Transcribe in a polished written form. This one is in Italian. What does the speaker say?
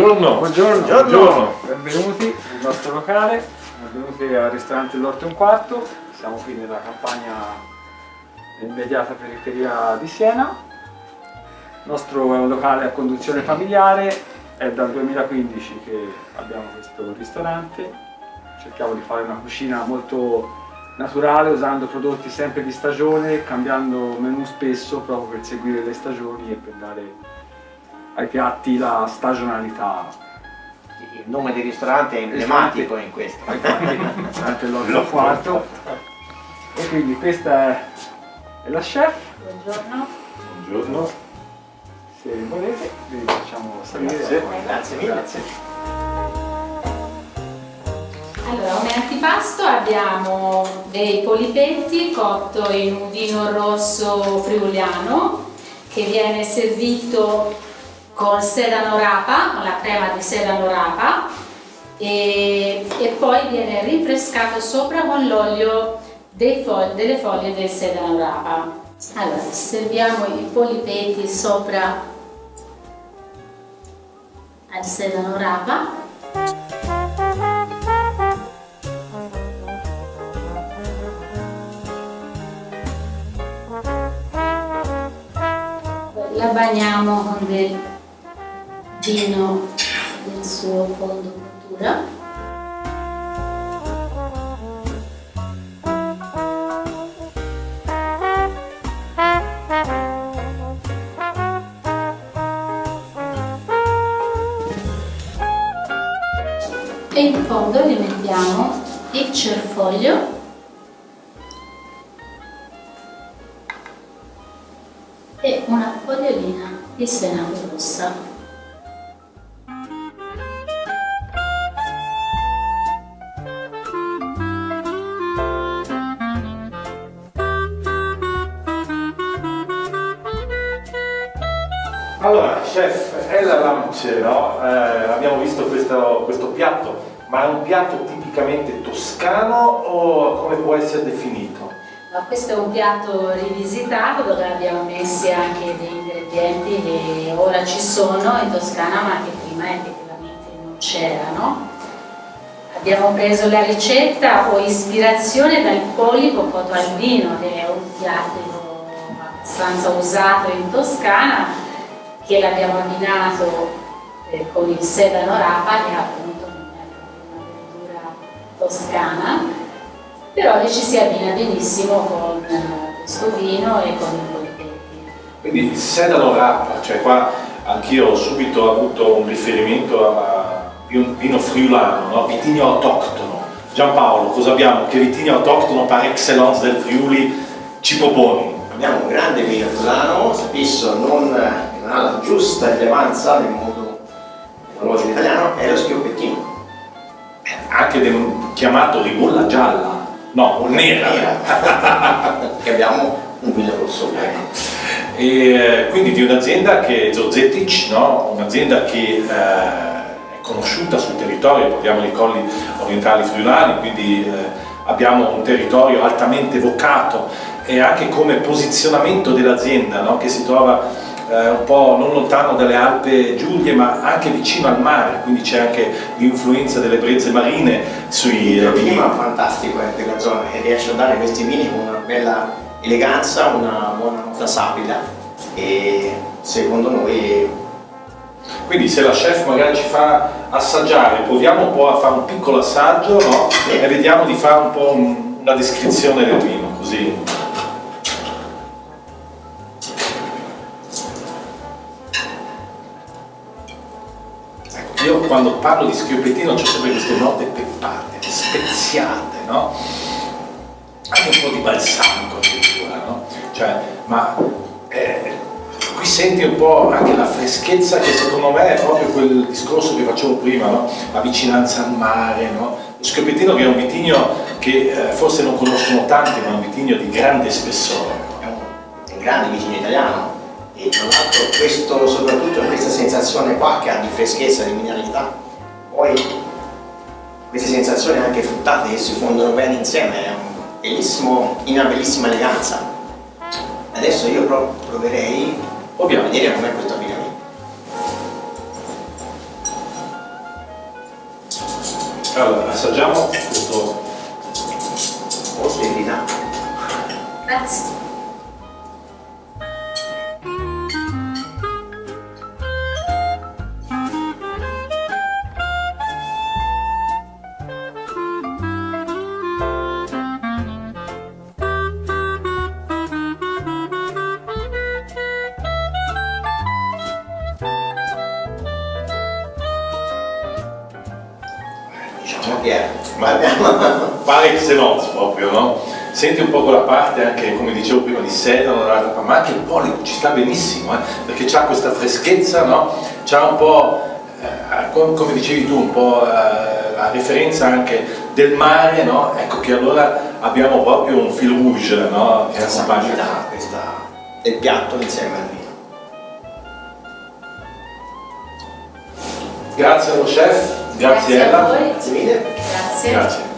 Buongiorno. Buongiorno. Buongiorno. Benvenuti nel nostro locale, benvenuti al ristorante L'Orto e un Quarto. Siamo qui nella campagna immediata periferia di Siena. Il nostro è un locale a conduzione familiare, è dal 2015 che abbiamo questo ristorante. Cerchiamo di fare una cucina molto naturale, usando prodotti sempre di stagione, cambiando menù spesso proprio per seguire le stagioni e per dare ai piatti la stagionalità. Il nome del ristorante è emblematico in questo. Ristorante L'Orto e un Quarto. E quindi questa è la chef. Buongiorno. Buongiorno. Se volete vi facciamo salire. Grazie. Grazie mille. Grazie. Allora, come antipasto abbiamo dei polipetti cotto in un vino rosso friuliano che viene servito con sedano rapa, con la crema di sedano rapa e poi viene rinfrescato sopra con l'olio delle foglie del sedano rapa. Allora, serviamo i polipetti sopra al sedano rapa. La bagniamo con del vino del suo fondo cottura. E in fondo gli mettiamo il cerfoglio e una fogliolina di senape rossa. Allora, chef, è la luce, no? Abbiamo visto questo piatto, ma è un piatto tipicamente toscano o come può essere definito? Ma questo è un piatto rivisitato dove abbiamo messi anche degli ingredienti che ora ci sono in Toscana ma che prima effettivamente non c'erano. Abbiamo preso la ricetta o ispirazione dal polipo cotto al vino, che è un piatto abbastanza usato in Toscana, che l'abbiamo abbinato con il sedano rapa, che è appunto una verdura toscana. Però ci si abbina benissimo con questo vino e con i polipetti. Quindi il sedano rapa, cioè qua anch'io ho subito avuto un riferimento di un vino friulano, no? Vitigno autoctono. Giampaolo, cosa abbiamo? Che vitigno autoctono par excellence del Friuli ci proponi? Abbiamo un grande vino friulano, spesso non ha la giusta rilevanza nel mondo enologico italiano, è lo schioppettino. Anche chiamato ribolla gialla. No, nera. Che abbiamo un vino rosso. E quindi di un'azienda che è Zorzetic, no? Un'azienda che è conosciuta sul territorio, parliamo dei colli orientali friulani, quindi abbiamo un territorio altamente vocato e anche come posizionamento dell'azienda, no? Che si trova un po' non lontano dalle Alpi Giulie ma anche vicino al mare, quindi c'è anche l'influenza delle brezze marine sui Il vini. clima fantastico della zona e riesce a dare questi vini con una bella eleganza, una buona nota sapida e secondo noi. Quindi se la chef magari ci fa assaggiare, proviamo un po' a fare un piccolo assaggio, no? E vediamo di fare un po' una descrizione del vino, così. Io quando parlo di schioppettino ho sempre queste note peppate, speziate, no? Anche un po' di balsamico addirittura, no? Cioè, ma qui senti un po' anche la freschezza che secondo me è proprio quel discorso che facevo prima, no? La vicinanza al mare, no? Lo schioppettino che è un vitigno che forse non conoscono tanti, ma è un vitigno di grande spessore. È un grande vitigno italiano. E tra l'altro soprattutto questa sensazione qua che ha di freschezza, di mineralità, poi queste sensazioni anche fruttate che si fondono bene insieme, è una bellissima eleganza. Adesso io proverei a vedere com'è questo abbinamento. Allora, assaggiamo questo. Oh, splendida. Grazie. Diciamo che è. Ma par excellence proprio, no? Senti un po' quella parte anche, come dicevo prima, di sedano dall'altra parte, ma anche il polipo ci sta benissimo, perché c'ha questa freschezza, no? C'ha un po', come dicevi tu, un po' la referenza anche del mare, no? Ecco che allora abbiamo proprio un fil rouge, no? Che La accompagna. sapidità questa del piatto insieme al vino. Grazie allo chef, grazie a Ella. voi. Grazie mille. Grazie. Grazie.